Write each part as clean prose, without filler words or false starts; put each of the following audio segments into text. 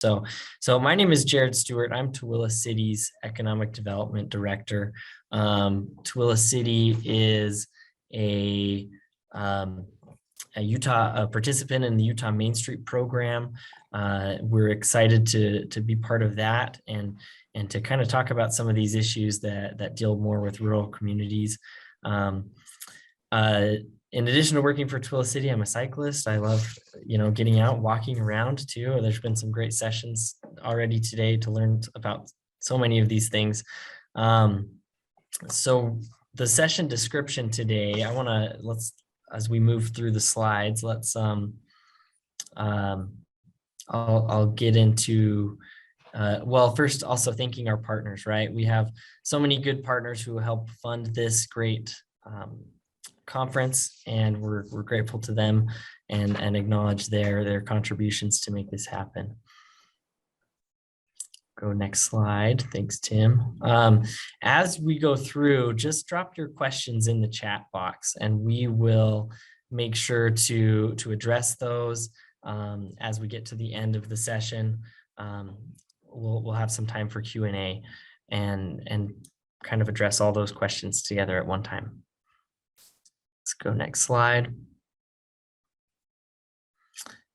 So my name is Jared Stewart. I'm Tooele City's Economic Development Director. Tooele City is a Utah participant in the Utah Main Street program. We're excited to be part of that and to kind of talk about some of these issues that deal more with rural communities. In addition to working for Tooele City, I'm a cyclist. I love, getting out, walking around too. There's been some great sessions already today to learn about so many of these things. So the session description today, as we move through the slides, I'll get into, first also thanking our partners, right? We have so many good partners who help fund this great conference, and we're grateful to them and acknowledge their contributions to make this happen. Go next slide. Thanks, Tim. As we go through, just drop your questions in the chat box and we will make sure to address those as we get to the end of the session. We'll have some time for Q&A and kind of address all those questions together at one time. Let's go next slide.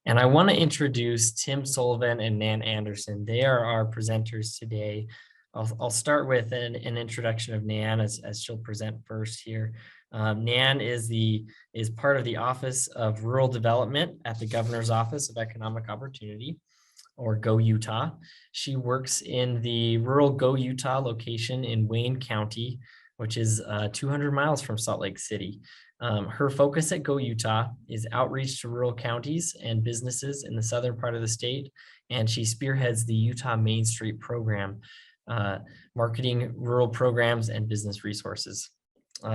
And I want to introduce Tim Sullivan and Nan Anderson. They are our presenters today. I'll start with an introduction of Nan as she'll present first here. Nan is part of the Office of Rural Development at the Governor's Office of Economic Opportunity, or Go Utah. She works in the rural Go Utah location in Wayne County, which is 200 miles from Salt Lake City. Her focus at Go Utah is outreach to rural counties and businesses in the southern part of the state, and she spearheads the Utah Main Street program, marketing rural programs and business resources.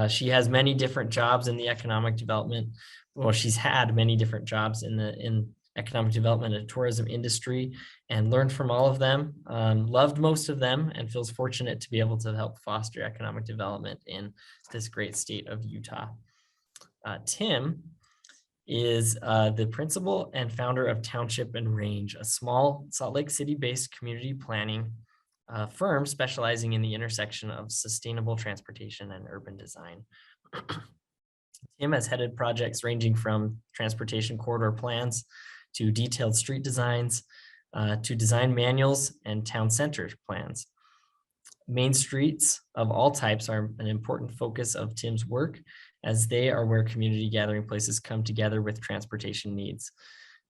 She has many different jobs in the economic development. Well, she's had many different jobs in economic development and tourism industry and learned from all of them, loved most of them, and feels fortunate to be able to help foster economic development in this great state of Utah. Tim is the principal and founder of Township and Range, a small Salt Lake City-based community planning firm specializing in the intersection of sustainable transportation and urban design. Tim has headed projects ranging from transportation corridor plans to detailed street designs, to design manuals and town center plans. Main streets of all types are an important focus of Tim's work, as they are where community gathering places come together with transportation needs.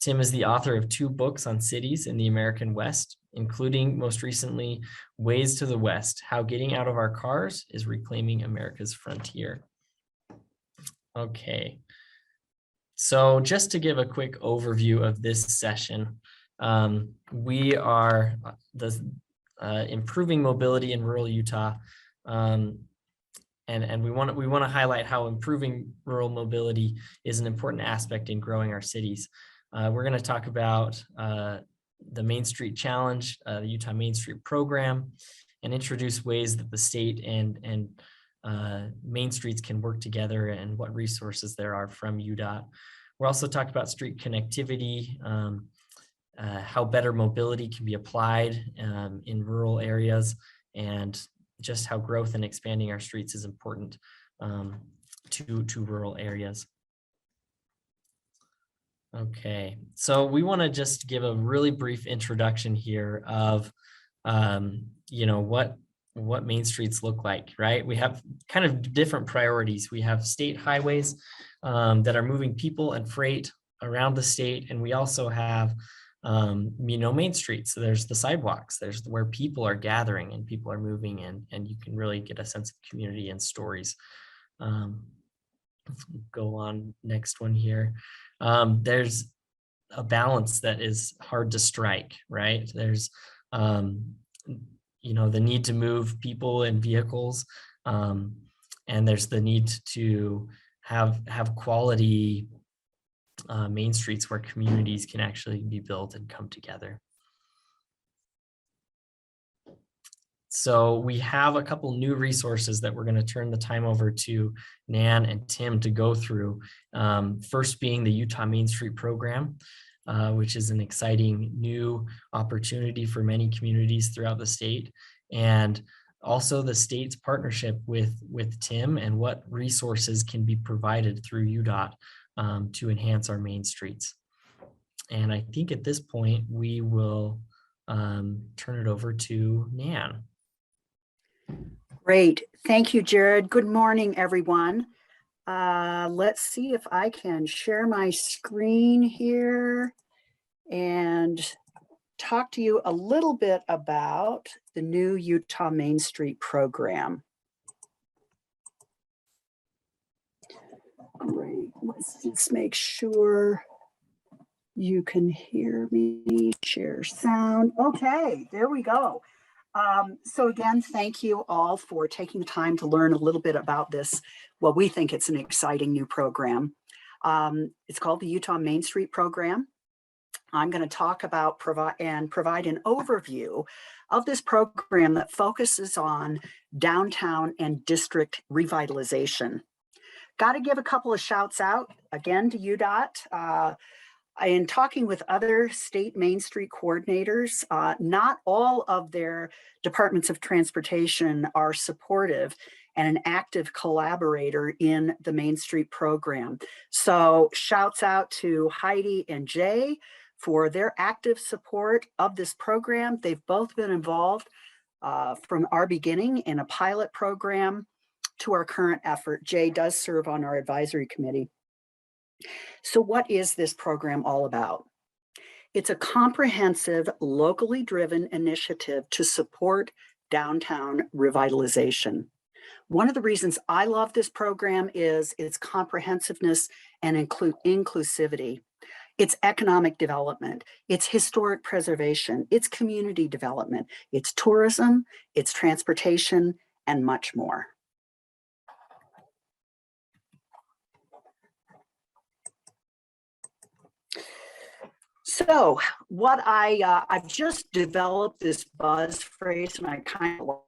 Tim is the author of 2 books on cities in the American West, including most recently, Ways to the West, How Getting Out of Our Cars is Reclaiming America's Frontier. Okay, so just to give a quick overview of this session, we are improving mobility in rural Utah, and we want to highlight how improving rural mobility is an important aspect in growing our cities. We're going to talk about the Main Street Challenge, the Utah Main Street program, and introduce ways that the state and main streets can work together and what resources there are from UDOT. We're also talking about street connectivity, how better mobility can be applied in rural areas, and just how growth and expanding our streets is important to rural areas. Okay, so we want to just give a really brief introduction here of what main streets look like, right? We have kind of different priorities. We have state highways that are moving people and freight around the state, and we also have main streets. So there's the sidewalks, there's where people are gathering and people are moving, and you can really get a sense of community and stories. Go on, next one here. There's a balance that is hard to strike, right? There's the need to move people and vehicles, and there's the need to have quality main streets where communities can actually be built and come together. So we have a couple new resources that we're going to turn the time over to Nan and Tim to go through. First being the Utah Main Street program. which is an exciting new opportunity for many communities throughout the state. And also the state's partnership with Tim and what resources can be provided through UDOT to enhance our main streets. And I think at this point, we will turn it over to Nan. Great. Thank you, Jared. Good morning, everyone. Let's see if I can share my screen here and talk to you a little bit about the new Utah Main Street program. Great. Let's just make sure you can hear me. Share sound. Okay, there we go. So again, thank you all for taking the time to learn a little bit about this. Well, we think it's an exciting new program. It's called the Utah Main Street Program. I'm going to talk about provide an overview of this program that focuses on downtown and district revitalization. Got to give a couple of shouts out again to UDOT. In talking with other state Main Street coordinators, not all of their departments of transportation are supportive and an active collaborator in the Main Street program. So shouts out to Heidi and Jay for their active support of this program. They've both been involved from our beginning in a pilot program to our current effort. Jay does serve on our advisory committee. So what is this program all about? It's a comprehensive, locally driven initiative to support downtown revitalization. One of the reasons I love this program is its comprehensiveness and inclusivity. It's economic development, it's historic preservation, it's community development, it's tourism, it's transportation, and much more. So what I've just developed this buzz phrase, and I kind of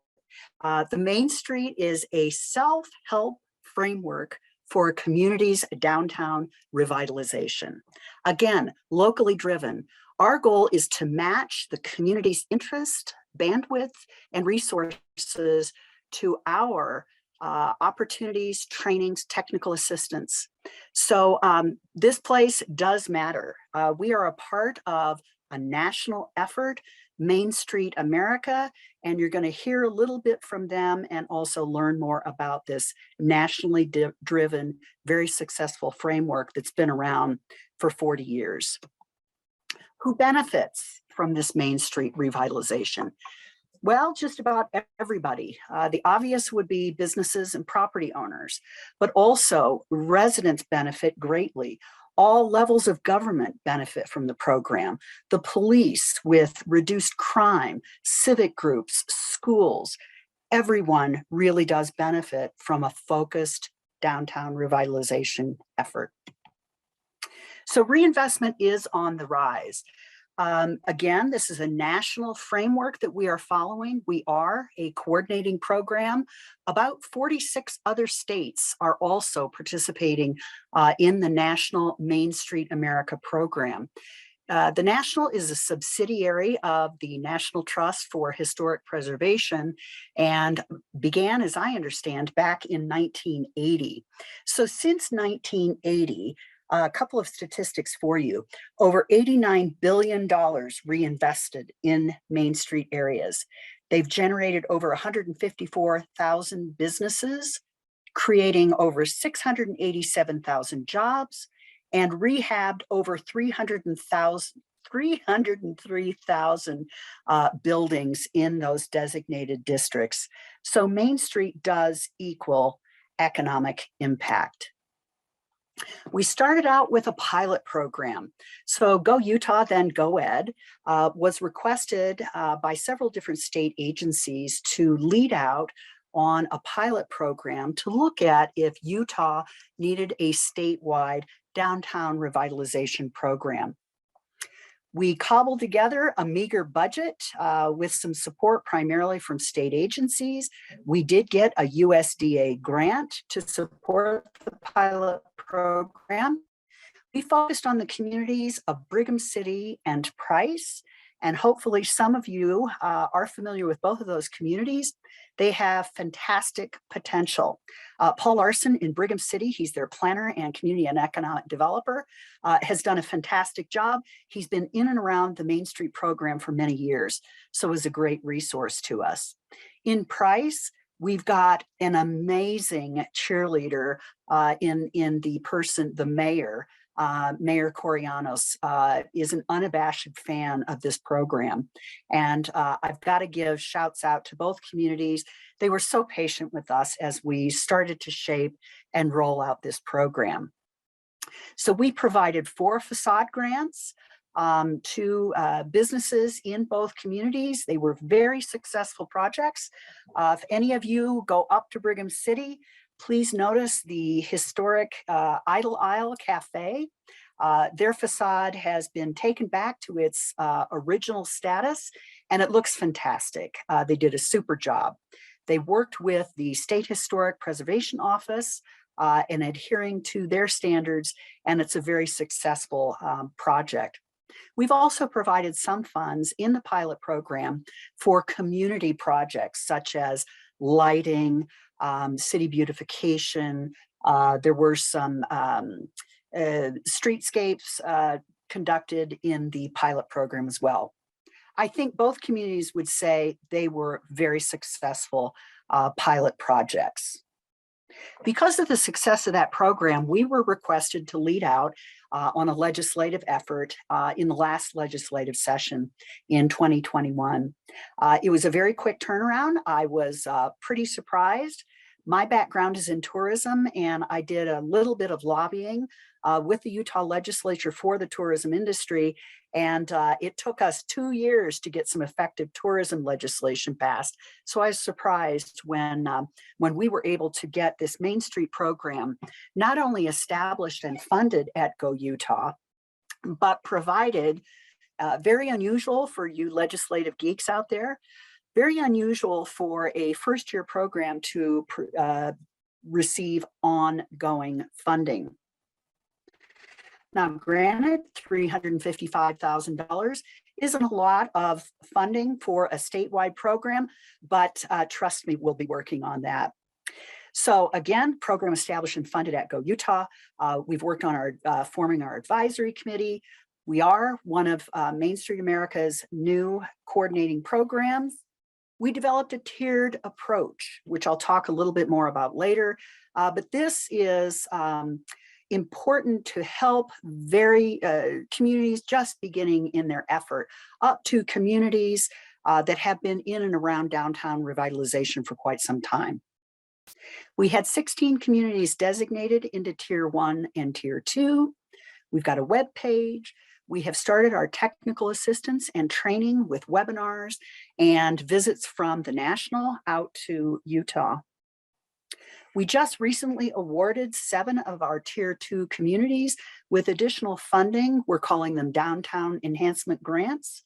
the Main Street is a self-help framework for a community's downtown revitalization. Again, locally driven. Our goal is to match the community's interest, bandwidth, and resources to our opportunities, trainings, technical assistance. So this place does matter. We are a part of a national effort, Main Street America, and you're going to hear a little bit from them and also learn more about this nationally driven, very successful framework that's been around for 40 years. Who benefits from this Main Street revitalization? Well, just about everybody. The obvious would be businesses and property owners, but also residents benefit greatly. All levels of government benefit from the program. The police with reduced crime, civic groups, schools, everyone really does benefit from a focused downtown revitalization effort. So reinvestment is on the rise. Again, this is a national framework that we are following. We are a coordinating program. About 46 other states are also participating in the National Main Street America program. The National is a subsidiary of the National Trust for Historic Preservation and began, as I understand, back in 1980. So since 1980, a couple of statistics for you. Over $89 billion reinvested in Main Street areas. They've generated over 154,000 businesses, creating over 687,000 jobs, and rehabbed over 303,000 buildings in those designated districts. So Main Street does equal economic impact. We started out with a pilot program. So Go Utah, then Go Ed, was requested by several different state agencies to lead out on a pilot program to look at if Utah needed a statewide downtown revitalization program. We cobbled together a meager budget with some support primarily from state agencies. We did get a USDA grant to support the pilot program. We focused on the communities of Brigham City and Price, and hopefully some of you are familiar with both of those communities. They have fantastic potential. Paul Larson in Brigham City, he's their planner and community and economic developer, has done a fantastic job. He's been in and around the Main Street program for many years, so is a great resource to us. In Price, we've got an amazing cheerleader in the mayor. Mayor Corianos is an unabashed fan of this program. And I've got to give shouts out to both communities. They were so patient with us as we started to shape and roll out this program. So we provided 4 facade grants to businesses in both communities. They were very successful projects. If any of you go up to Brigham City, please notice the historic Idle Isle Cafe. Their facade has been taken back to its original status, and it looks fantastic. They did a super job. They worked with the State Historic Preservation Office in adhering to their standards, and it's a very successful project. We've also provided some funds in the pilot program for community projects such as lighting, city beautification. There were some streetscapes conducted in the pilot program as well. I think both communities would say they were very successful pilot projects. Because of the success of that program, we were requested to lead out on a legislative effort in the last legislative session in 2021. It was a very quick turnaround. I was pretty surprised. My background is in tourism, and I did a little bit of lobbying with the Utah legislature for the tourism industry. And it took us 2 years to get some effective tourism legislation passed. So I was surprised when we were able to get this Main Street program not only established and funded at Go Utah, but provided, very unusual for you legislative geeks out there, very unusual for a first-year program to receive ongoing funding. Now, granted, $355,000 isn't a lot of funding for a statewide program, but trust me, we'll be working on that. So again, program established and funded at Go Utah. We've worked on our forming our advisory committee. We are one of Main Street America's new coordinating programs. We developed a tiered approach, which I'll talk a little bit more about later. But this is important to help communities just beginning in their effort, up to communities that have been in and around downtown revitalization for quite some time. We had 16 communities designated into Tier 1 and Tier 2. We've got a web page. We have started our technical assistance and training with webinars and visits from the national out to Utah. We just recently awarded 7 of our Tier 2 communities with additional funding. We're calling them Downtown Enhancement Grants.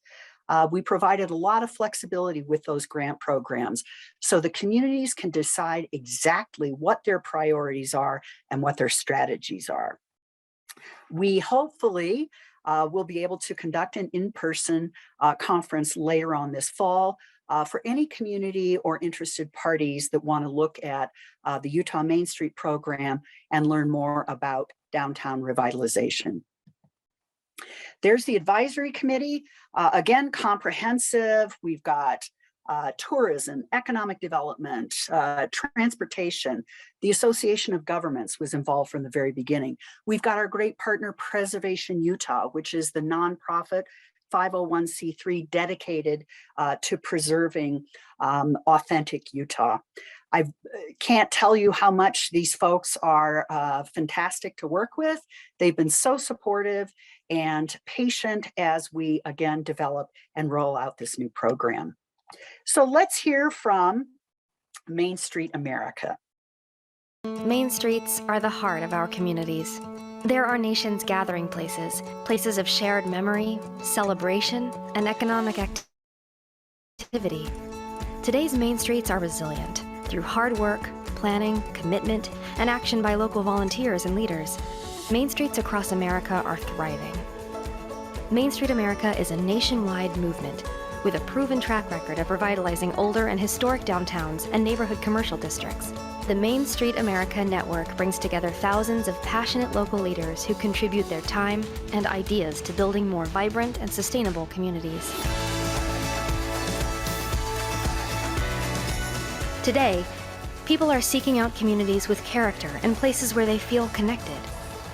We provided a lot of flexibility with those grant programs so the communities can decide exactly what their priorities are and what their strategies are. We hopefully will be able to conduct an in-person conference later on this fall for any community or interested parties that want to look at the Utah Main Street program and learn more about downtown revitalization. There's the advisory committee, again, comprehensive. We've got tourism, economic development, transportation. The Association of Governments was involved from the very beginning. We've got our great partner, Preservation Utah, which is the nonprofit 501c3 dedicated to preserving authentic Utah. I can't tell you how much these folks are fantastic to work with. They've been so supportive and patient as we, again, develop and roll out this new program. So let's hear from Main Street America. Main streets are the heart of our communities. They're our nation's gathering places, places of shared memory, celebration, and economic activity. Today's main streets are resilient through hard work, planning, commitment, and action by local volunteers and leaders. Main streets across America are thriving. Main Street America is a nationwide movement with a proven track record of revitalizing older and historic downtowns and neighborhood commercial districts. The Main Street America network brings together thousands of passionate local leaders who contribute their time and ideas to building more vibrant and sustainable communities. Today, people are seeking out communities with character and places where they feel connected.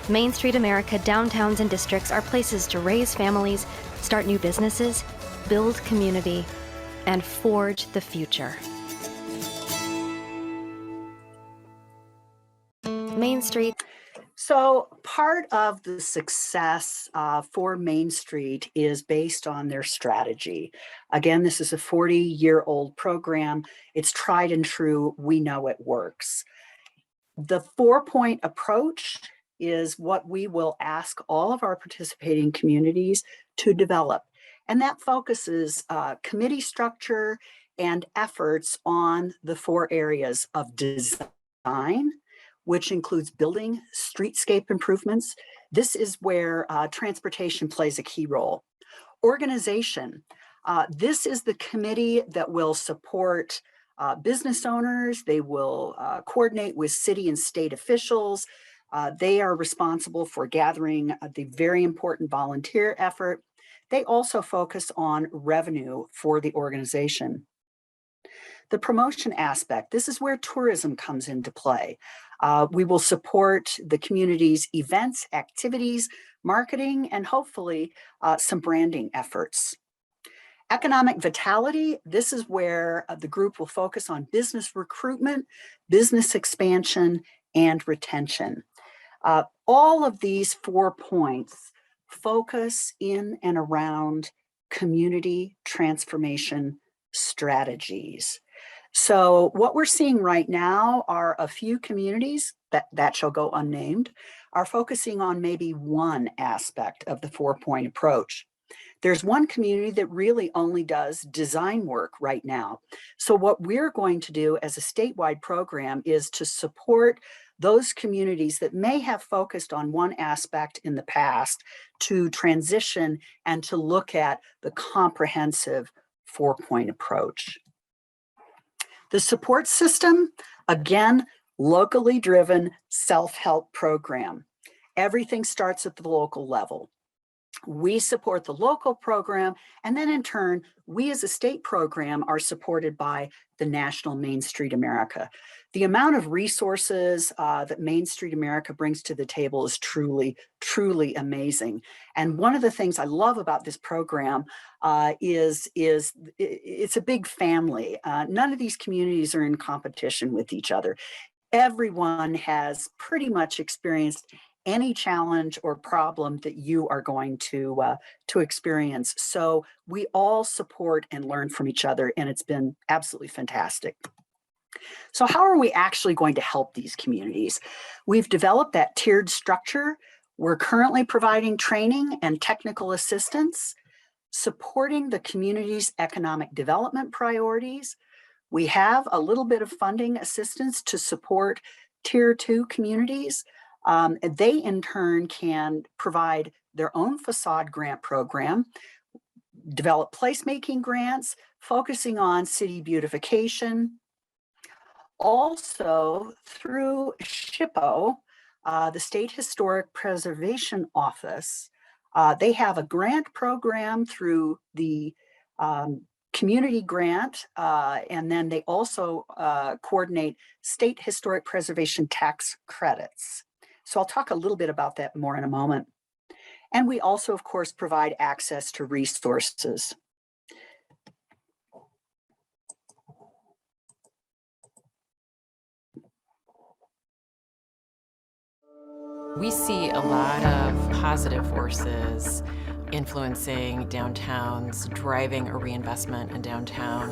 Main Street America downtowns and districts are places to raise families, start new businesses, build community, and forge the future. Main Street. So part of the success for Main Street is based on their strategy. Again, this is a 40-year-old program. It's tried and true. We know it works. The 4-point approach is what we will ask all of our participating communities to develop. And that focuses committee structure and efforts on the 4 areas of design, which includes building streetscape improvements. This is where transportation plays a key role. Organization. This is the committee that will support business owners. They will coordinate with city and state officials. They are responsible for gathering the very important volunteer effort. They also focus on revenue for the organization. The promotion aspect, this is where tourism comes into play. We will support the community's events, activities, marketing, and hopefully some branding efforts. Economic vitality, this is where the group will focus on business recruitment, business expansion, and retention. All of these 4 points focus in and around community transformation strategies. So what we're seeing right now are a few communities that shall go unnamed are focusing on maybe one aspect of the 4-point approach. There's one community that really only does design work right now. So what we're going to do as a statewide program is to support those communities that may have focused on one aspect in the past to transition and to look at the comprehensive 4-point approach. The support system, again, locally driven self-help program. Everything starts at the local level. We support the local program, and then in turn, we as a state program are supported by the National Main Street America. The amount of resources that Main Street America brings to the table is truly, truly amazing. And one of the things I love about this program is it's a big family. None of these communities are in competition with each other. Everyone has pretty much experienced any challenge or problem that you are going to experience. So we all support and learn from each other, and it's been absolutely fantastic. So how are we actually going to help these communities? We've developed that tiered structure. We're currently providing training and technical assistance, supporting the community's economic development priorities. We have a little bit of funding assistance to support Tier 2 communities. They in turn can provide their own facade grant program, develop placemaking grants, focusing on city beautification. Also through SHPO, the State Historic Preservation Office, they have a grant program through the community grant, and then they also coordinate state historic preservation tax credits. So I'll talk a little bit about that more in a moment. And we also, of course, provide access to resources. We see a lot of positive forces influencing downtowns, driving a reinvestment in downtown.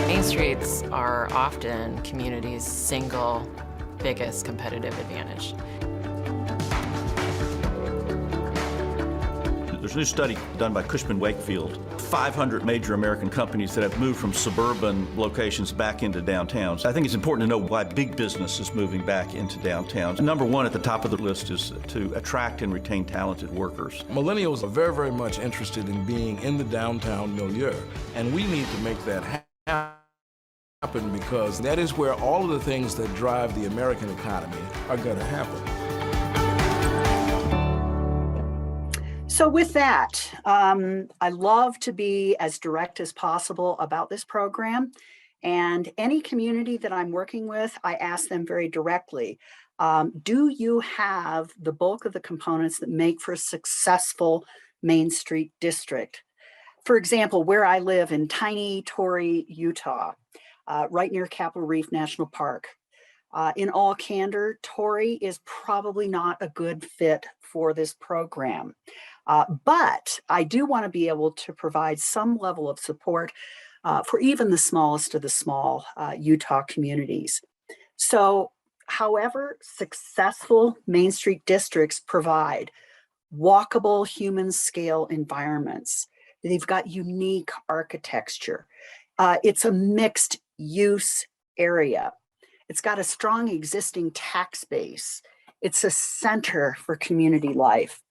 Main streets are often communities' single biggest competitive advantage. There's a new study done by Cushman Wakefield, 500 major American companies that have moved from suburban locations back into downtowns. I think it's important to know why big business is moving back into downtowns. Number one at the top of the list is to attract and retain talented workers. Millennials are very, very much interested in being in the downtown milieu, and we need to make that happen because that is where all of the things that drive the American economy are going to happen. So with that, I love to be as direct as possible about this program. And any community that I'm working with, I ask them very directly, do you have the bulk of the components that make for a successful Main Street district? For example, where I live in tiny Torrey, Utah, right near Capitol Reef National Park. In all candor, Torrey is probably not a good fit for this program. But I do want to be able to provide some level of support for even the smallest of the small Utah communities. So, however, successful Main Street districts provide walkable human scale environments. They've got unique architecture. It's a mixed use area. It's got a strong existing tax base. It's a center for community life.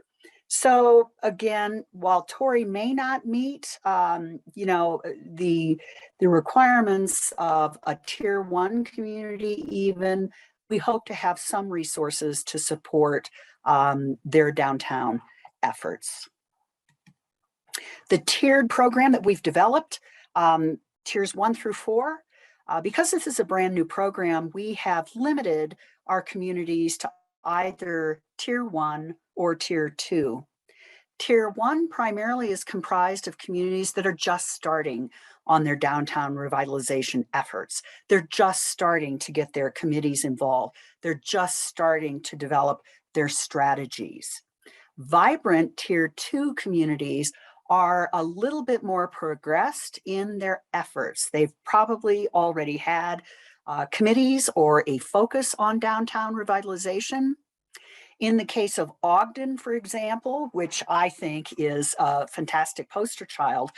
So again, while Torrey may not meet, the requirements of a tier 1 community, even, we hope to have some resources to support their downtown efforts. The tiered program that we've developed, tiers 1 through 4, because this is a brand new program, we have limited our communities to either tier 1 or tier 2. Tier 1 primarily is comprised of communities that are just starting on their downtown revitalization efforts. They're just starting to get their committees involved. They're just starting to develop their strategies. Vibrant tier 2 communities are a little bit more progressed in their efforts. They've probably already had committees or a focus on downtown revitalization. In the case of Ogden, for example, which I think is a fantastic poster child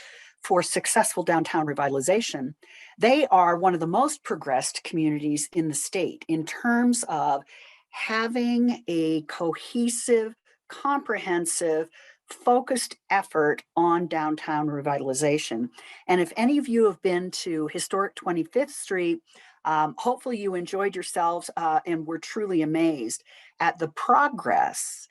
for successful downtown revitalization, they are one of the most progressed communities in the state in terms of having a cohesive, comprehensive, focused effort on downtown revitalization. And if any of you have been to historic 25th Street, hopefully you enjoyed yourselves and were truly amazed at the progress.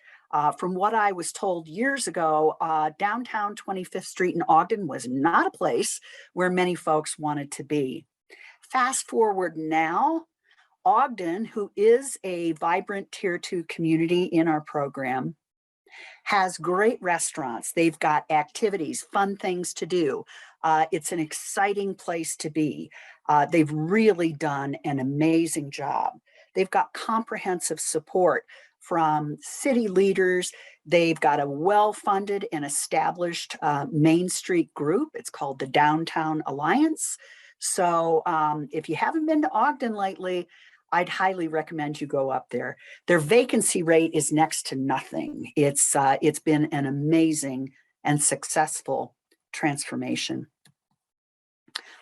From what I was told years ago, downtown 25th Street in Ogden was not a place where many folks wanted to be. Fast forward now, Ogden, who is a vibrant tier 2 community in our program, has great restaurants. They've got activities, fun things to do. It's an exciting place to be. They've really done an amazing job. They've got comprehensive support from city leaders. They've got a well-funded and established Main Street group. It's called the Downtown Alliance. So if you haven't been to Ogden lately, I'd highly recommend you go up there. Their vacancy rate is next to nothing. It's been an amazing and successful transformation.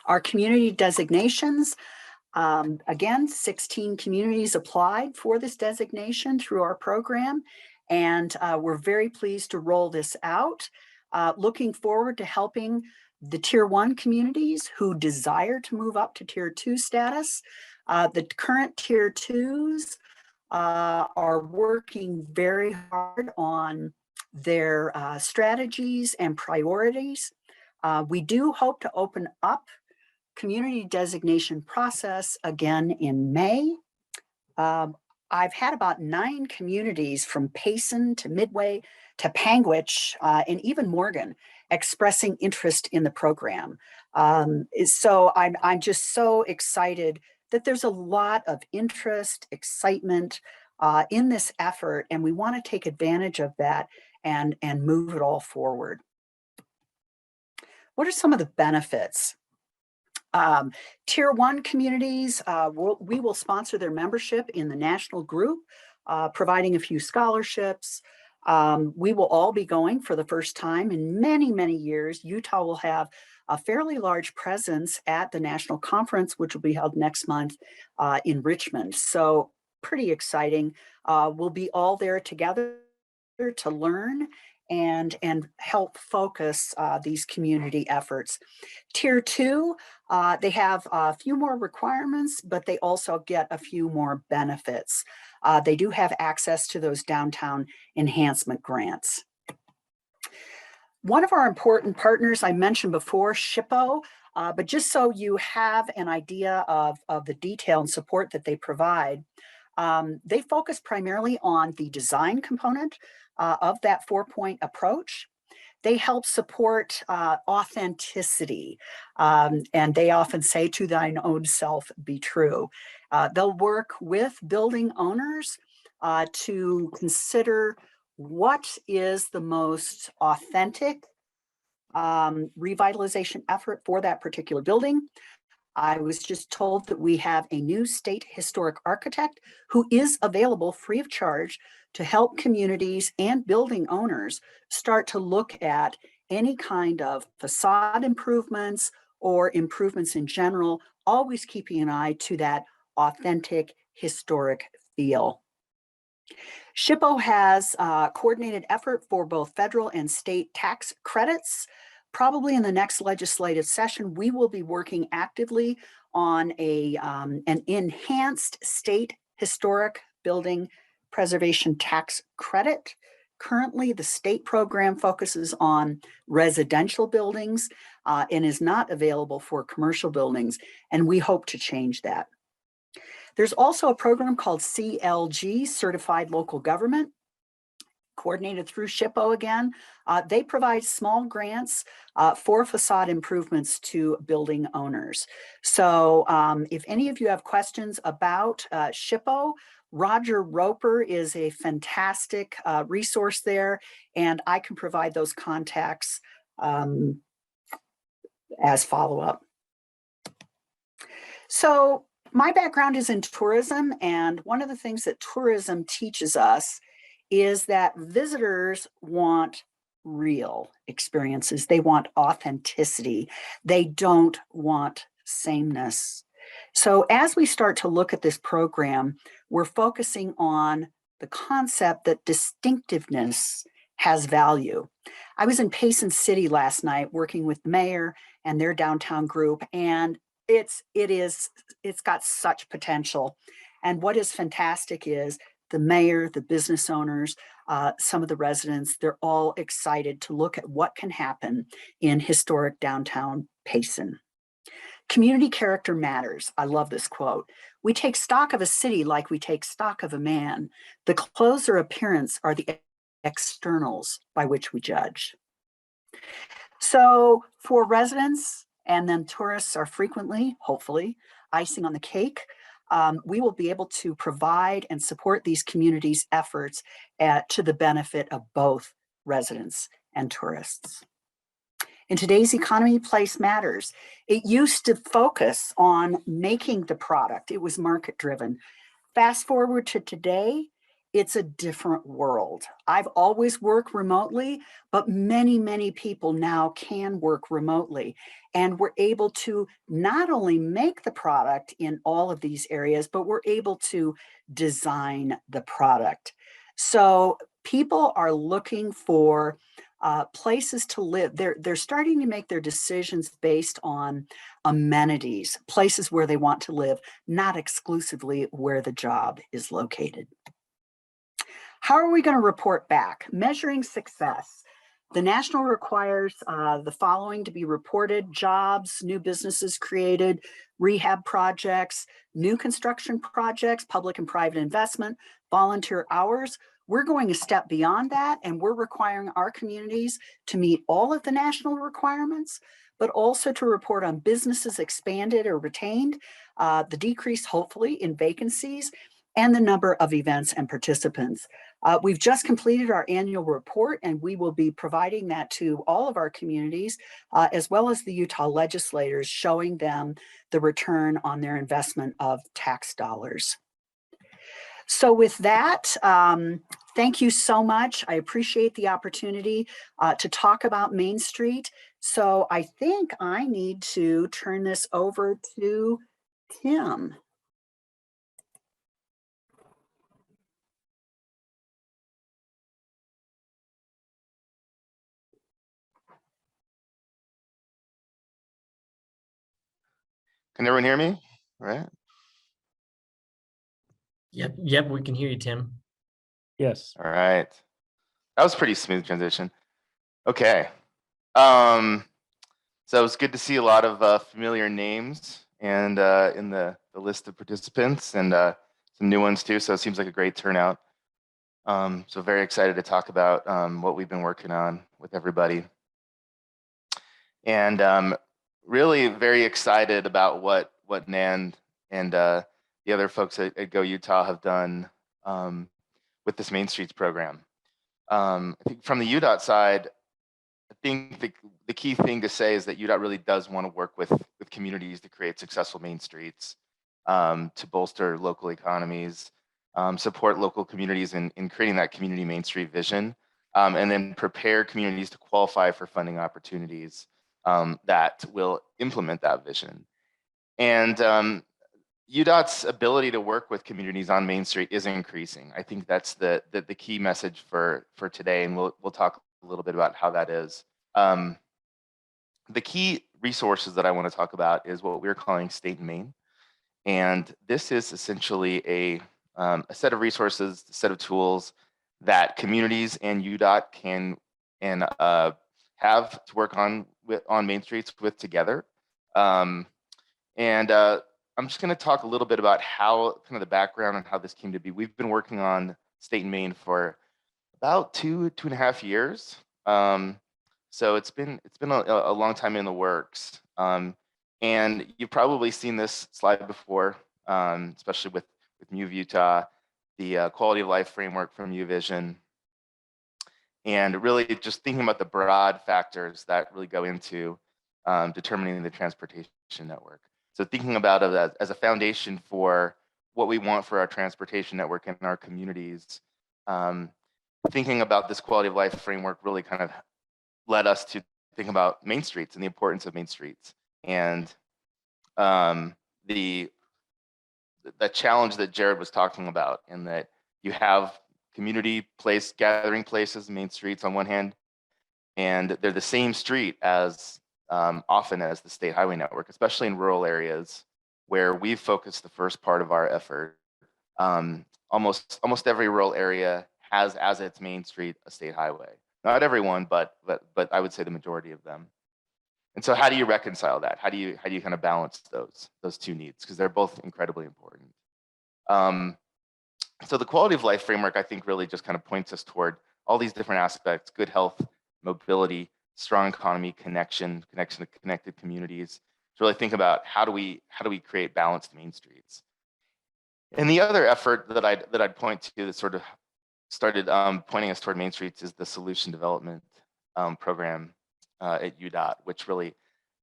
Our community designations, again, 16 communities applied for this designation through our program, and we're very pleased to roll this out. Looking forward to helping the tier 1 communities who desire to move up to tier 2 status. The current tier 2s are working very hard on their strategies and priorities. We do hope to open up community designation process again in May. I've had about 9 communities from Payson to Midway to Panguitch and even Morgan expressing interest in the program. So I'm just so excited that there's a lot of interest, excitement in this effort, and we want to take advantage of that and move it all forward. What are some of the benefits? Tier 1 communities, we will sponsor their membership in the national group, providing a few scholarships. We will all be going for the first time in many, many years. Utah will have a fairly large presence at the national conference, which will be held next month in Richmond. So pretty exciting. We'll be all there together to learn and help focus these community efforts. Tier 2, they have a few more requirements, but they also get a few more benefits. They do have access to those downtown enhancement grants. One of our important partners I mentioned before, SHPO, but just so you have an idea of the detail and support that they provide, they focus primarily on the design component of that 4-point approach. They help support authenticity, and they often say, "To thine own self be true." They'll work with building owners to consider what is the most authentic revitalization effort for that particular building. I was just told that we have a new state historic architect who is available free of charge to help communities and building owners start to look at any kind of facade improvements or improvements in general, always keeping an eye to that authentic historic feel. SHPO has a coordinated effort for both federal and state tax credits. Probably in the next legislative session, we will be working actively on an enhanced state historic building preservation tax credit. Currently, the state program focuses on residential buildings and is not available for commercial buildings, and we hope to change that. There's also a program called CLG, Certified Local Government, coordinated through SHPO again. They provide small grants for facade improvements to building owners. So if any of you have questions about SHPO, Roger Roper is a fantastic resource there, and I can provide those contacts as follow-up. So my background is in tourism, and one of the things that tourism teaches us is that visitors want real experiences. They want authenticity. They don't want sameness. So as we start to look at this program, we're focusing on the concept that distinctiveness has value. I was in Payson City last night working with the mayor and their downtown group, and it's got such potential. And what is fantastic is the mayor, the business owners, some of the residents, they're all excited to look at what can happen in historic downtown Payson. Community character matters. I love this quote. We take stock of a city like we take stock of a man. The clothes or appearance are the externals by which we judge. So for residents, and then tourists are frequently, hopefully, icing on the cake, we will be able to provide and support these communities' efforts to the benefit of both residents and tourists. In today's economy, place matters. It used to focus on making the product. It was market-driven. Fast forward to today, it's a different world. I've always worked remotely, but many, many people now can work remotely. And we're able to not only make the product in all of these areas, but we're able to design the product. So people are looking for places to live. They're starting to make their decisions based on amenities, places where they want to live, not exclusively where the job is located. How are we going to report back? Measuring success. The national requires the following to be reported: jobs, new businesses created, rehab projects, new construction projects, public and private investment, volunteer hours. We're going a step beyond that, and we're requiring our communities to meet all of the national requirements, but also to report on businesses expanded or retained, the decrease, hopefully, in vacancies, and the number of events and participants. We've just completed our annual report, and we will be providing that to all of our communities, as well as the Utah legislators, showing them the return on their investment of tax dollars. So with that, Thank you so much. I appreciate the opportunity to talk about Main Street. So I think I need to turn this over to Tim. Can everyone hear me? All right. Yep, we can hear you, Tim. Yes. All right. That was a pretty smooth transition. Okay. So it's good to see a lot of familiar names and in the list of participants, and some new ones too. So it seems like a great turnout. So very excited to talk about what we've been working on with everybody. And really very excited about what Nan and the other folks at Go Utah have done with this Main Streets program. I think from the UDOT side, I think the key thing to say is that UDOT really does want to work with communities to create successful main streets, to bolster local economies, support local communities in creating that community Main Street vision, and then prepare communities to qualify for funding opportunities that will implement that vision. And UDOT's ability to work with communities on Main Street is increasing. I think that's the key message for today, and we'll talk a little bit about how that is. The key resources that I want to talk about is what we're calling State and Main, and this is essentially a set of resources, a set of tools that communities and UDOT can have to work on Main Streets with together. I'm just going to talk a little bit about how kind of the background and how this came to be. We've been working on State and Main for about two and a half years. So it's been a long time in the works. And you've probably seen this slide before, especially with U of Utah, the quality of life framework from UVision, and really just thinking about the broad factors that really go into determining the transportation network. So thinking about it as a foundation for what we want for our transportation network in our communities, thinking about this quality of life framework really kind of led us to think about Main Streets and the importance of Main Streets, and the challenge that Jared was talking about, in that you have community gathering places, Main Streets on one hand, and they're the same street as often as the state highway network, especially in rural areas where we've focused the first part of our effort. Almost every rural area has as its main street a state highway. Not everyone, but I would say the majority of them. And so how do you reconcile that? How do you kind of balance those two needs? Because they're both incredibly important. So the quality of life framework, I think, really just kind of points us toward all these different aspects: good health, mobility, strong economy, connection to connected communities. To really think about how do we create balanced Main Streets. And the other effort that I'd point to that sort of started pointing us toward Main Streets is the solution development program at UDOT, which really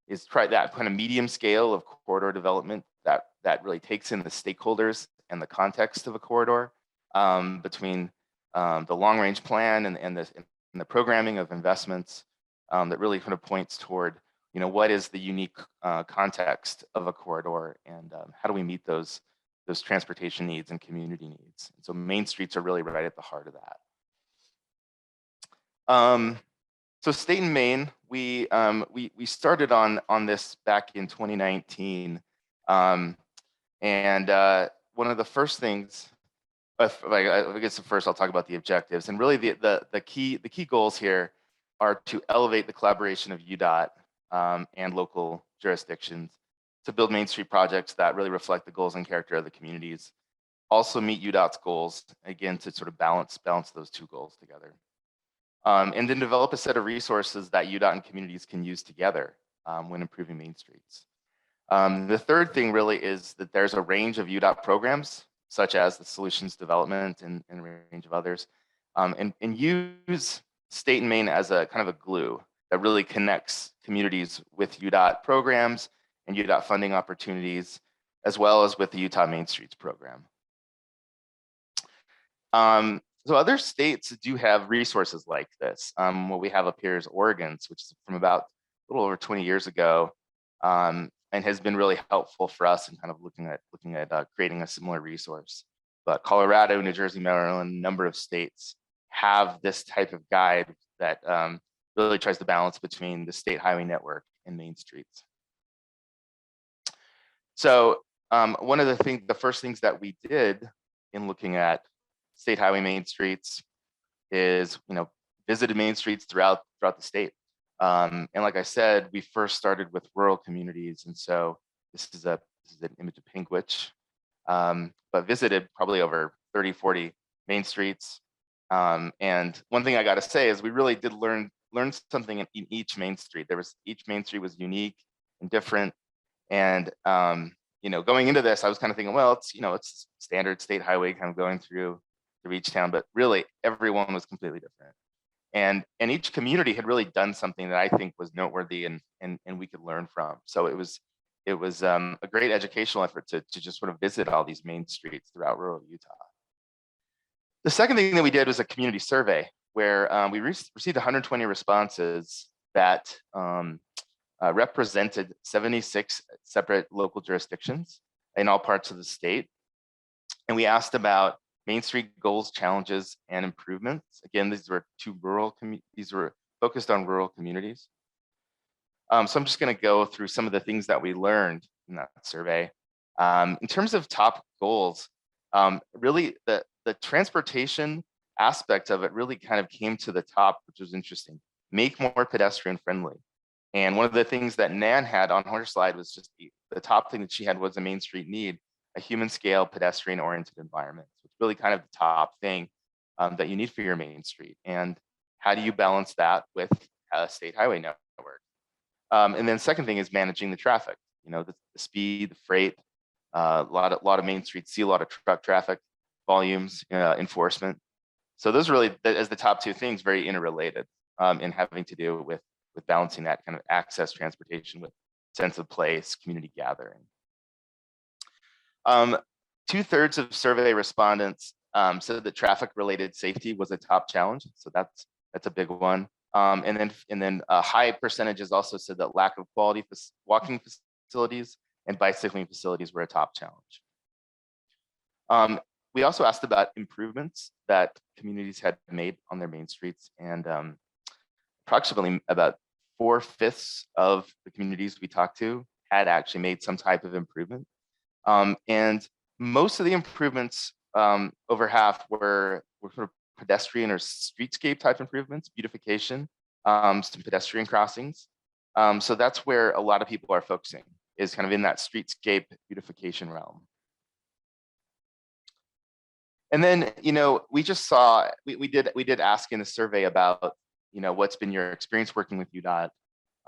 is that kind of medium scale of corridor development that really takes in the stakeholders and the context of a corridor, between the long range plan and the programming of investments, that really kind of points toward, what is the unique context of a corridor, and how do we meet those transportation needs and community needs. And so Main Streets are really right at the heart of that. So State and Main, we started on this back in 2019, and one of the first things, I guess first I'll talk about the objectives, and really the key goals here are to elevate the collaboration of UDOT and local jurisdictions to build Main Street projects that really reflect the goals and character of the communities. Also meet UDOT's goals, again, to sort of balance those two goals together. And then develop a set of resources that UDOT and communities can use together when improving Main Streets. The third thing really is that there's a range of UDOT programs, such as the solutions development and a range of others, and use State and Main as a kind of a glue that really connects communities with UDOT programs and UDOT funding opportunities, as well as with the Utah Main Streets program. So other states do have resources like this. What we have up here is Oregon's, which is from about a little over 20 years ago, and has been really helpful for us in kind of looking at creating a similar resource. But Colorado, New Jersey, Maryland, a number of states have this type of guide that really tries to balance between the state highway network and main streets. So one of the first things that we did in looking at state highway main streets is, visited main streets throughout the state. And like I said, we first started with rural communities. And so this is an image of Pinkwich, but visited probably over 30, 40 main streets. And one thing I got to say is we really did learn something in each main street. Each main street was unique and different. And going into this, I was kind of thinking, well, it's standard state highway kind of going through each town, but really everyone was completely different. And each community had really done something that I think was noteworthy and we could learn from. So it was a great educational effort to just sort of visit all these main streets throughout rural Utah. The second thing that we did was a community survey where we received 120 responses that represented 76 separate local jurisdictions in all parts of the state. And we asked about Main Street goals, challenges, and improvements. Again, these were these were focused on rural communities. So I'm just going to go through some of the things that we learned in that survey. In terms of top goals, really the transportation aspect of it really kind of came to the top, which was interesting. Make more pedestrian friendly. And one of the things that Nan had on her slide was just the top thing that she had was a Main Street need, a human scale pedestrian oriented environment. So it's really kind of the top thing that you need for your Main Street. And how do you balance that with a state highway network? And then second thing is managing the traffic, the speed, the freight, a lot of Main Streets see a lot of truck traffic, volumes, enforcement. So those really, as the top two things, very interrelated in having to do with balancing that kind of access transportation with sense of place, community gathering. 2/3 of survey respondents said that traffic-related safety was a top challenge. So that's a big one. And then high percentages also said that lack of quality walking facilities and bicycling facilities were a top challenge. We also asked about improvements that communities had made on their main streets, and approximately about 4/5 of the communities we talked to had actually made some type of improvement. And most of the improvements, over half, were sort of pedestrian or streetscape type improvements, beautification, some pedestrian crossings. So that's where a lot of people are focusing, is kind of in that streetscape beautification realm. And then, we just saw, we did ask in the survey about, what's been your experience working with UDOT?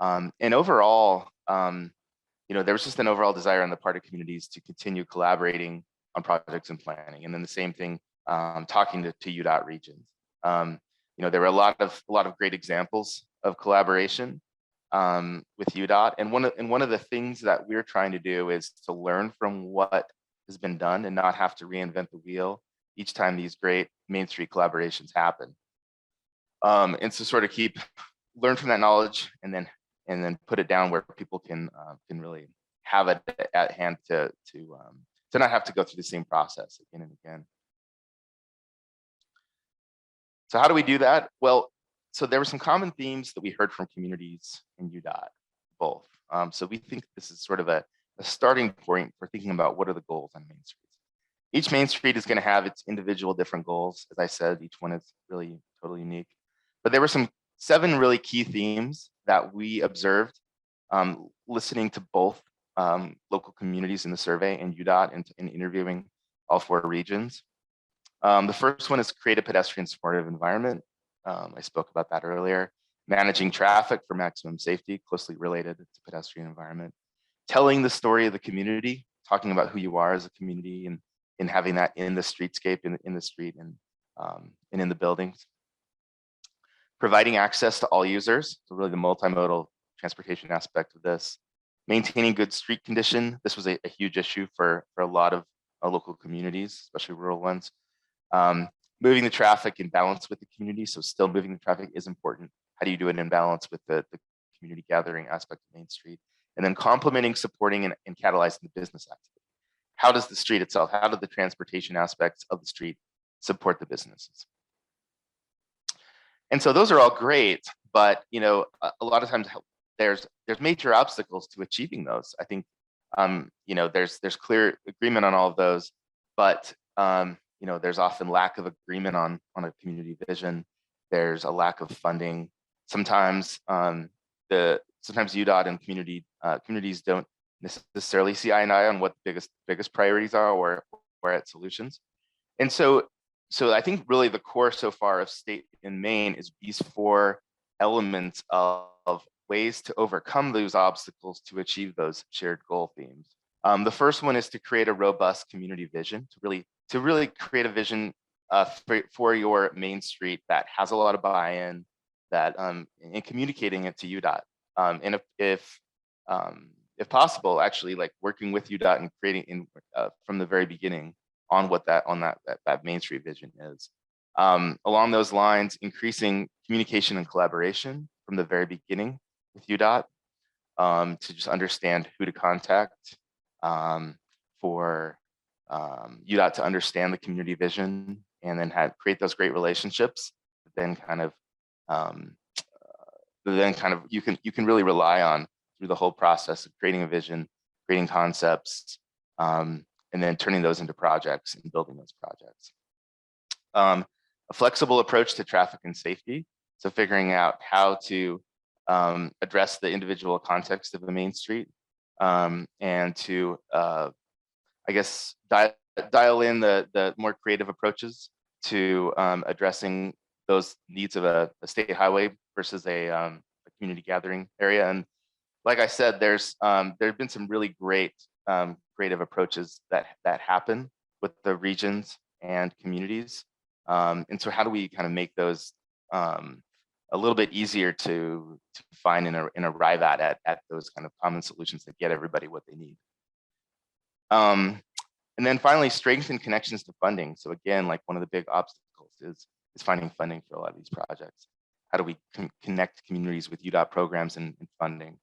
And overall, there was just an overall desire on the part of communities to continue collaborating on projects and planning. And then the same thing, talking to UDOT regions. There were a lot of great examples of collaboration with UDOT. And one of the things that we're trying to do is to learn from what has been done and not have to reinvent the wheel each time these great Main Street collaborations happen. And so sort of learn from that knowledge and then put it down where people can really have it at hand to not have to go through the same process again and again. So how do we do that? Well, so there were some common themes that we heard from communities in UDOT, both. So we think this is sort of a starting point for thinking about what are the goals on Main Streets. Each Main Street is going to have its individual different goals. As I said, each one is really totally unique. But there were 7 really key themes that we observed listening to both local communities in the survey and UDOT and interviewing all 4 regions. The first one is create a pedestrian supportive environment. I spoke about that earlier. Managing traffic for maximum safety, closely related to pedestrian environment. Telling the story of the community, talking about who you are as a community and having that in the streetscape, in the street and in the buildings. Providing access to all users, so really the multimodal transportation aspect of this. Maintaining good street condition. This was a huge issue for a lot of local communities, especially rural ones. moving the traffic in balance with the community. So still moving the traffic is important. How do you do it in balance with the community gathering aspect of Main Street? And then complementing, supporting, and catalyzing the business activity. How does the street itself, how do the transportation aspects of the street support the businesses? And so those are all great, but a lot of times there's major obstacles to achieving those. I think there's clear agreement on all of those, but there's often lack of agreement on a community vision. There's a lack of funding. Sometimes sometimes UDOT and communities don't necessarily see eye and eye on what the biggest priorities are or at solutions. And so I think really the core so far of State and Main is these 4 elements of ways to overcome those obstacles to achieve those shared goal themes. The first one is to create a robust community vision, to really create a vision for your Main Street that has a lot of buy-in, that and communicating it to UDOT. And if possible, actually like working with UDOT and creating from the very beginning on what that Main Street vision is. Along those lines, increasing communication and collaboration from the very beginning with UDOT to just understand who to contact, for UDOT to understand the community vision, and then create those great relationships. Then you can really rely on through the whole process of creating a vision, creating concepts, and then turning those into projects and building those projects. A flexible approach to traffic and safety. So figuring out how to address the individual context of the Main Street, and to, I guess, dial in the more creative approaches to addressing those needs of a state highway versus a community gathering area. And like I said, there's been some really great creative approaches that happen with the regions and communities. And so how do we kind of make those a little bit easier to find and arrive at those kind of common solutions that get everybody what they need? And then finally, strengthen connections to funding. So again, like one of the big obstacles is finding funding for a lot of these projects. How do we connect communities with UDOT programs and funding?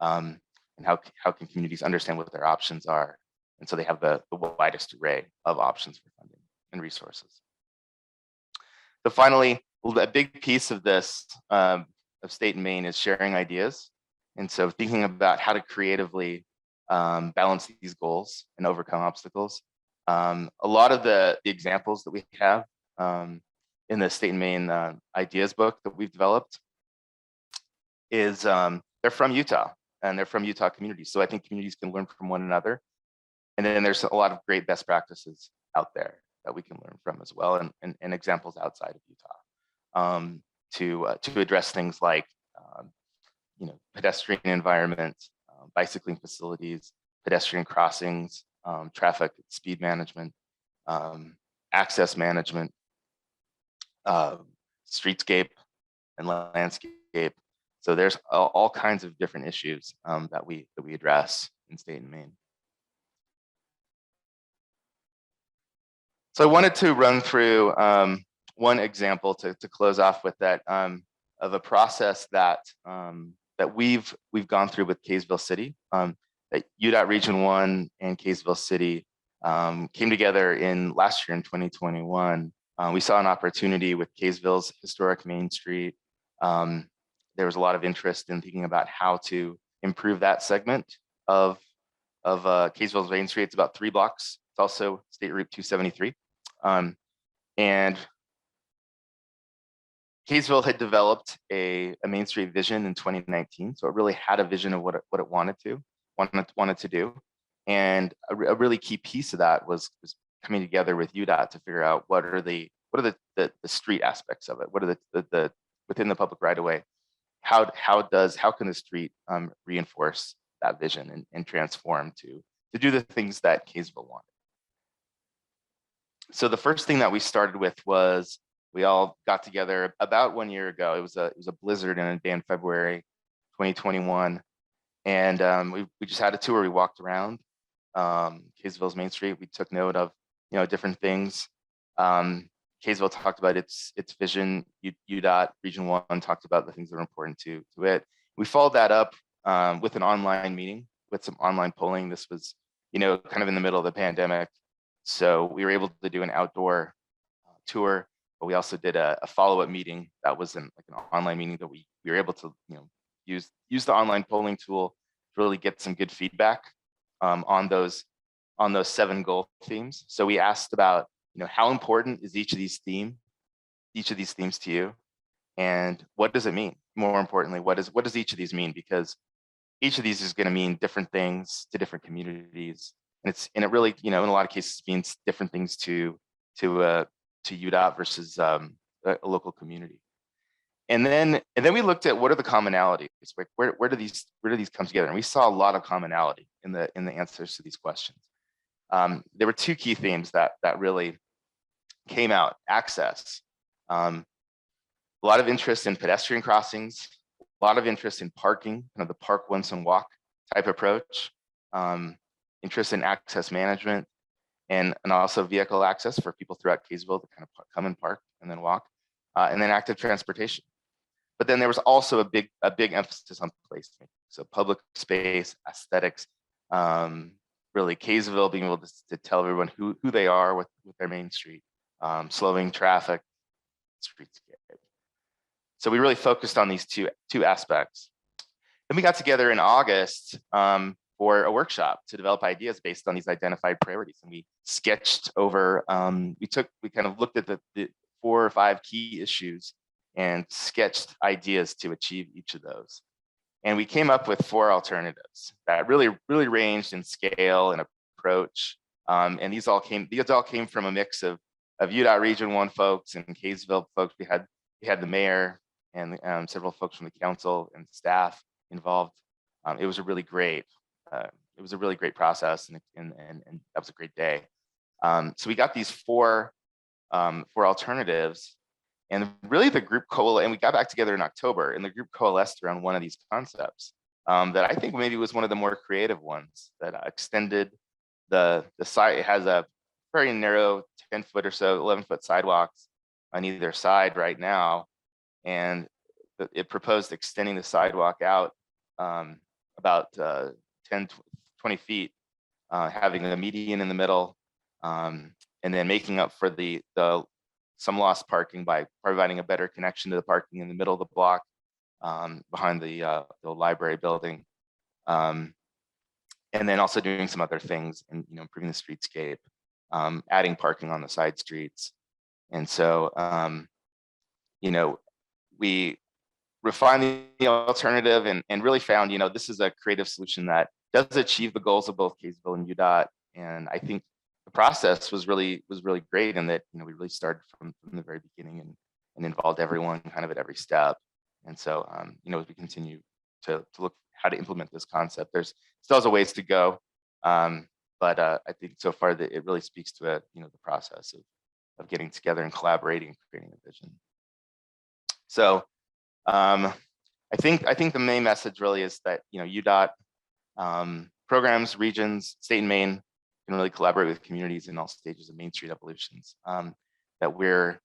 And how can communities understand what their options are? And so they have the widest array of options for funding and resources. So finally, a big piece of this, of State and Main, is sharing ideas. And so thinking about how to creatively balance these goals and overcome obstacles. A lot of the examples that we have in the State and Main ideas book that we've developed is they're from Utah, and they're from Utah communities. So I think communities can learn from one another. And then there's a lot of great best practices out there that we can learn from as well, and examples outside of Utah to address things like pedestrian environment, bicycling facilities, pedestrian crossings, traffic speed management, access management, streetscape and landscape. So there's all kinds of different issues that we address in State and Main. So I wanted to run through one example to close off with that of a process that we've gone through with Kaysville City. That UDOT Region 1 and Kaysville City came together last year in 2021. We saw an opportunity with Kaysville's historic Main Street. There was a lot of interest in thinking about how to improve that segment of Kaysville's Main Street. It's about 3 blocks. It's also State Route 273. And Kaysville had developed a Main Street vision in 2019. So it really had a vision of what it wanted to do. And a really key piece of that was coming together with UDOT to figure out what are the street aspects of it? What are the within the public right of way? How can the street reinforce that vision and transform to do the things that Kaysville wanted? So the first thing that we started with was we all got together about 1 year ago. It was a blizzard in a day in February 2021, and we just had a tour. We walked around Kaysville's Main Street. We took note of different things. Kaysville talked about its vision. UDOT Region 1 talked about the things that are important to it. We followed that up with an online meeting, with some online polling. This was, kind of in the middle of the pandemic. So we were able to do an outdoor tour, but we also did a follow-up meeting that was an online meeting that we were able to, use the online polling tool to really get some good feedback on those 7 goal themes. So we asked about, how important is each of these themes to you, and what does it mean? More importantly, what does each of these mean? Because each of these is going to mean different things to different communities, and it really, in a lot of cases, means different things to UDOT versus a local community. And then we looked at what are the commonalities, like where do these come together, and we saw a lot of commonality in the answers to these questions. There were 2 key themes that really came out: access, a lot of interest in pedestrian crossings, a lot of interest in parking, kind of the park once and walk type approach, interest in access management, and also vehicle access for people throughout Kaysville to kind of come and park and then walk, and then active transportation. But then there was also a big emphasis on placemaking, so public space, aesthetics, really Kaysville being able to tell everyone who they are with their Main Street, slowing traffic, streetscape. So we really focused on these two aspects. Then we got together in August for a workshop to develop ideas based on these identified priorities, and we sketched over. We kind of looked at the 4 or 5 key issues and sketched ideas to achieve each of those. And we came up with 4 alternatives that really ranged in scale and approach. And these all came from a mix of UDOT Region 1 folks and Kaysville folks. We had the mayor and several folks from the council and staff involved. It was a really great process, and that was a great day. So we got these 4 alternatives. And really the group and we got back together in October, and the group coalesced around one of these concepts that I think maybe was one of the more creative ones, that extended the side. It has a very narrow 10-foot or so, 11-foot sidewalks on either side right now. And it proposed extending the sidewalk out about 10, 20 feet, having a median in the middle, and then making up for some lost parking by providing a better connection to the parking in the middle of the block behind the library building, and then also doing some other things and improving the streetscape, adding parking on the side streets. And so we refined the alternative and really found this is a creative solution that does achieve the goals of both Kaysville and UDOT. And I think the process was really great, in that we really started from the very beginning and involved everyone kind of at every step. And so as we continue to look how to implement this concept, there's still a ways to go, but I think so far that it really speaks to the process of getting together and collaborating and creating a vision. So I think the main message really is that UDOT programs, regions, state and Maine can really collaborate with communities in all stages of Main Street evolutions. That we're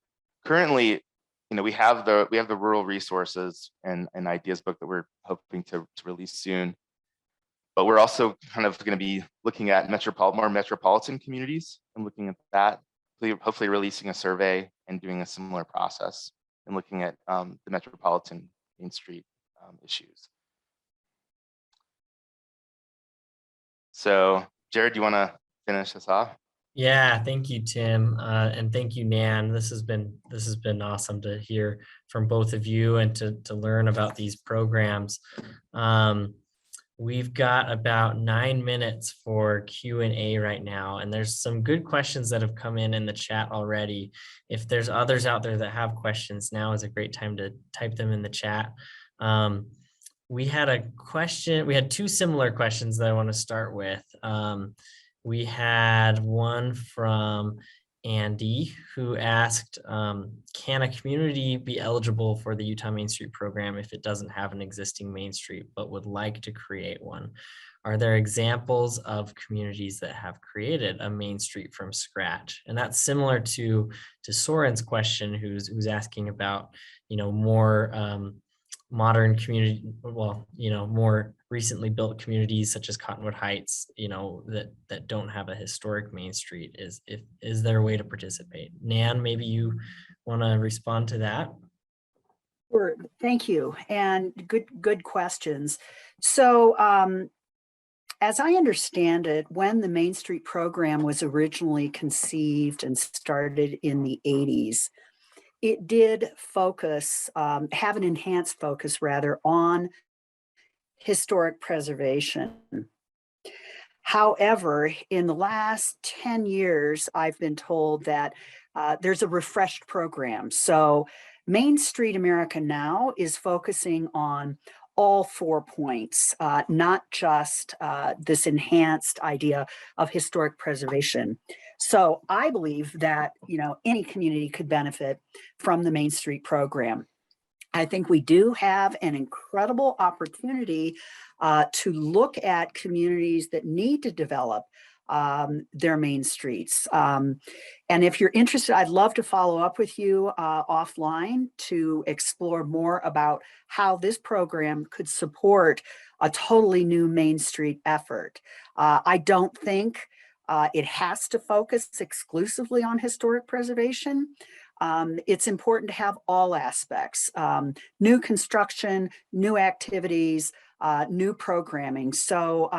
currently, we have the rural resources and ideas book that we're hoping to release soon, but we're also kind of going to be looking at more metropolitan communities and looking at that, hopefully releasing a survey and doing a similar process and looking at the metropolitan Main Street issues. So Jared, do you want to finish this off? Yeah, thank you, Tim, and thank you, Nan. This has been awesome to hear from both of you and to learn about these programs. We've got about 9 minutes for Q&A right now, and there's some good questions that have come in the chat already. If there's others out there that have questions, now is a great time to type them in the chat. We had a question. We had 2 similar questions that I want to start with. We had one from Andy, who asked, can a community be eligible for the Utah Main Street program if it doesn't have an existing Main Street but would like to create one? are there examples of communities that have created a main street from scratch? And that's similar to Soren's question, who's asking about, more modern community, well, more recently built communities such as Cottonwood Heights, that don't have a historic main street. Is there a way to participate? Nan, maybe you want to respond to that? Sure, thank you, and good questions. So as I understand it, when the Main Street program was originally conceived and started in the 80s, it did focus, have an enhanced focus rather, on historic preservation. However, in the last 10 years, I've been told that there's a refreshed program. So Main Street America Now is focusing on all 4 points, not just this enhanced idea of historic preservation. So I believe that, any community could benefit from the Main Street program. I think we do have an incredible opportunity to look at communities that need to develop their main streets. And if you're interested, I'd love to follow up with you offline to explore more about how this program could support a totally new Main Street effort. I don't think it has to focus exclusively on historic preservation. It's important to have all aspects, new construction, new activities, new programming. So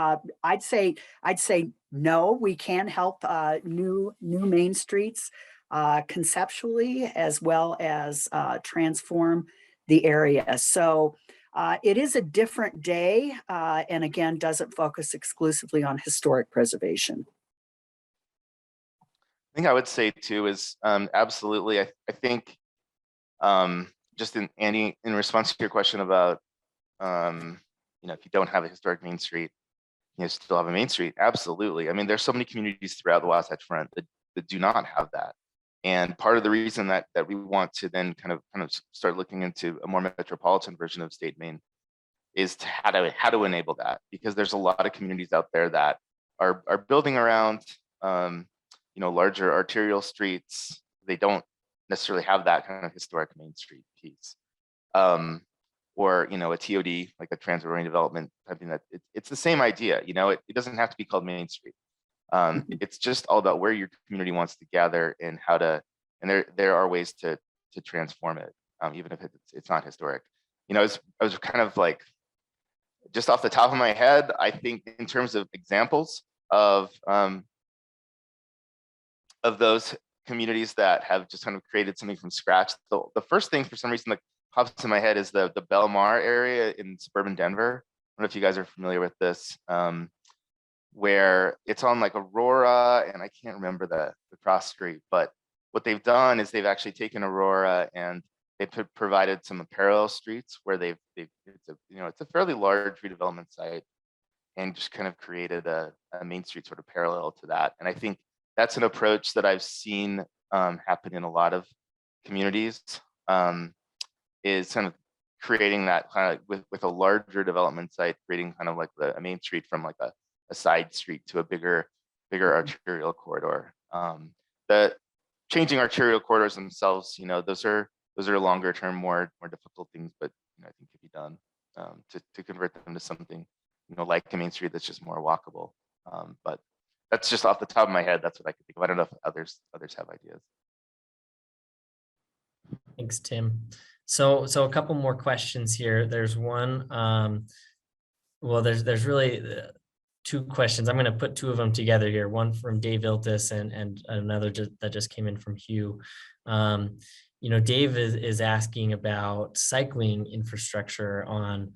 I'd say no, we can help new main streets conceptually, as well as transform the area. So it is a different day, and again, doesn't focus exclusively on historic preservation. I think I would say too is absolutely. I think just in response to your question about if you don't have a historic main street, you still have a main street. Absolutely. I mean, there's so many communities throughout the Wasatch Front that do not have that. And part of the reason that we want to then kind of start looking into a more metropolitan version of state Main is to how to enable that, because there's a lot of communities out there that are building around larger arterial streets. They don't necessarily have that kind of historic Main Street piece. Or a TOD, like a transit oriented development, something that it's the same idea. It doesn't have to be called Main Street. It's just all about where your community wants to gather and how to, and there are ways to transform it, even if it's not historic. I was kind of like, just off the top of my head, I think in terms of examples of those communities that have just kind of created something from scratch, the first thing for some reason that pops in my head is the Belmar area in suburban Denver. I don't know if you guys are familiar with this, where it's on like Aurora, and I can't remember the cross street, but what they've done is they've actually taken Aurora and they provided some parallel streets where it's a fairly large redevelopment site, and just kind of created a main street sort of parallel to that. And I think that's an approach that I've seen happen in a lot of communities, is kind of creating that kind of with a larger development site, creating kind of like a main street from like a side street to a bigger arterial corridor. The changing arterial corridors themselves, those are longer term, more difficult things, but I think could be done to convert them to something like a main street that's just more walkable. But that's just off the top of my head. That's what I could think of. I don't know if others have ideas. Thanks, Tim. So a couple more questions here. There's one, well, there's really two questions. I'm going to put two of them together here. One from Dave Iltis and another that just came in from Hugh. Dave is asking about cycling infrastructure on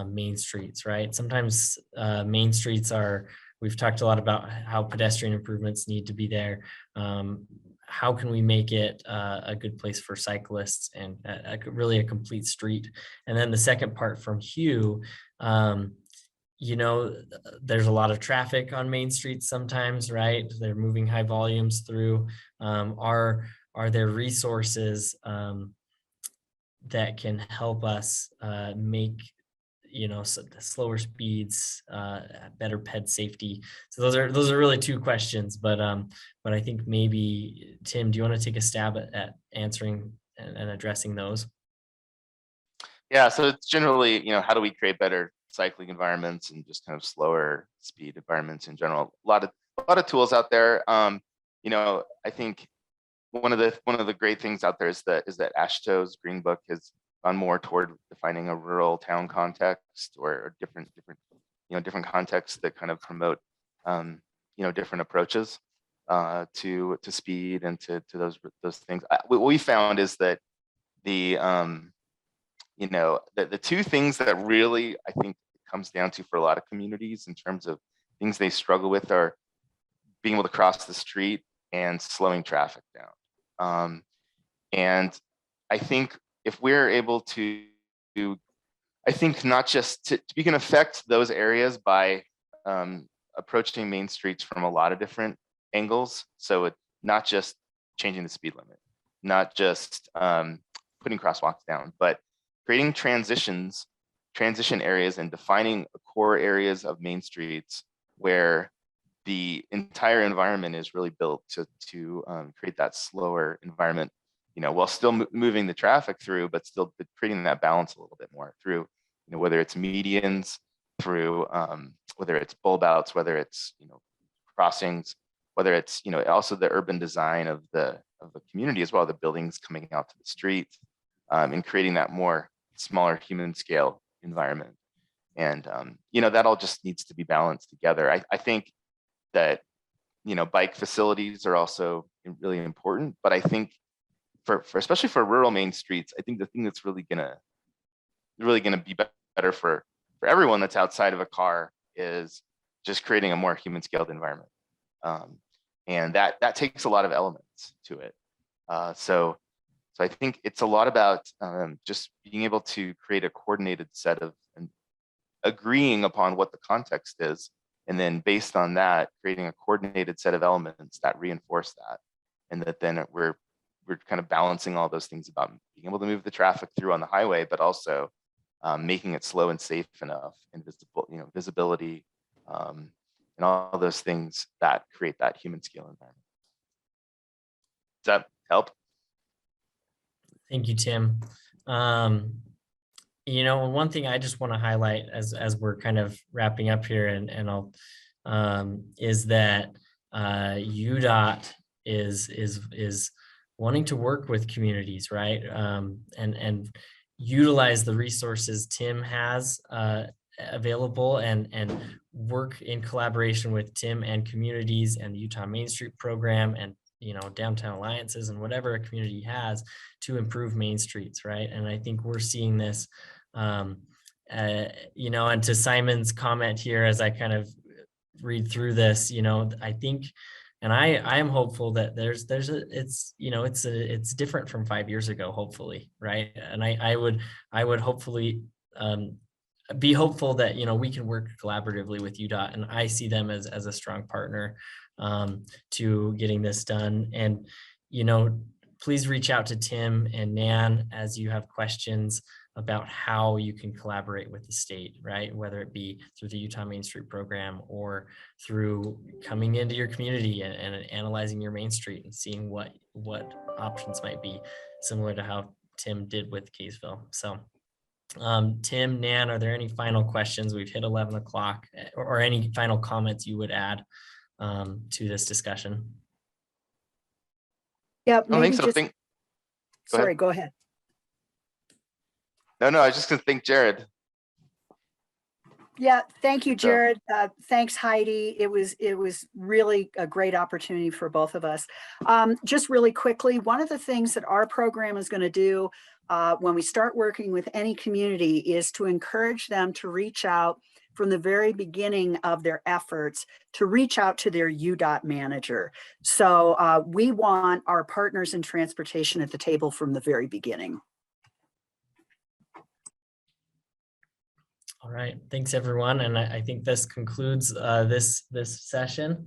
main streets, right? Sometimes main streets we've talked a lot about how pedestrian improvements need to be there. How can we make it a good place for cyclists and really a complete street? And then the second part from Hugh, there's a lot of traffic on main streets sometimes, right? They're moving high volumes through. Are there resources that can help us make the slower speeds, better ped safety. So those are really two questions, but I think maybe Tim, do you want to take a stab at answering and addressing those? Yeah, so it's generally, how do we create better cycling environments and just kind of slower speed environments in general? A lot of tools out there. I think one of the great things out there is that AASHTO's Green Book has gone more toward defining a rural town context or different contexts that kind of promote different approaches to speed and to those things. What we found is that the two things that really I think it comes down to for a lot of communities in terms of things they struggle with are being able to cross the street and slowing traffic down. And I think if we're able to, I think not just we can affect those areas by approaching main streets from a lot of different angles. So it's not just changing the speed limit, not just putting crosswalks down, but creating transition areas and defining core areas of main streets where the entire environment is really built to create that slower environment, while still moving the traffic through, but still creating that balance a little bit more through, whether it's medians, through whether it's bulb outs, whether it's crossings, whether it's also the urban design of the community as well, the buildings coming out to the street, and creating that more smaller human scale environment. And that all just needs to be balanced together. I think that bike facilities are also really important, but I think for especially for rural main streets, I think the thing that's really gonna be better for everyone that's outside of a car is just creating a more human scaled environment, and that takes a lot of elements to it. So I think it's a lot about just being able to create a coordinated set of and agreeing upon what the context is, and then based on that, creating a coordinated set of elements that reinforce that, and that then we're kind of balancing all those things about being able to move the traffic through on the highway, but also making it slow and safe enough, and visibility, and all those things that create that human scale environment. Does that help? Thank you, Tim. One thing I just want to highlight as we're kind of wrapping up here, and I'll is that UDOT is wanting to work with communities, right? And utilize the resources Tim has available, and work in collaboration with Tim and communities and the Utah Main Street program and downtown alliances and whatever a community has to improve main streets, right? And I think we're seeing this, and to Simon's comment here, as I kind of read through this, I think, and I am hopeful that it's different from 5 years ago, hopefully, right? And I would hopefully be hopeful that we can work collaboratively with UDOT, and I see them as a strong partner to getting this done. And please reach out to Tim and Nan as you have questions about how you can collaborate with the state, right? Whether it be through the Utah Main Street program or through coming into your community and analyzing your Main Street and seeing what options might be, similar to how Tim did with Kaysville. So Tim, Nan, are there any final questions? We've hit 11 o'clock, or any final comments you would add to this discussion? Yeah, I maybe think so. just, sorry, go ahead. No, I was just gonna thank Jared. Yeah, thank you, Jared. Thanks, Heidi. It was really a great opportunity for both of us. Just really quickly, one of the things that our program is going to do when we start working with any community is to encourage them to reach out from the very beginning of their efforts, to reach out to their UDOT manager. So we want our partners in transportation at the table from the very beginning. All right, thanks everyone. And I think this concludes this session.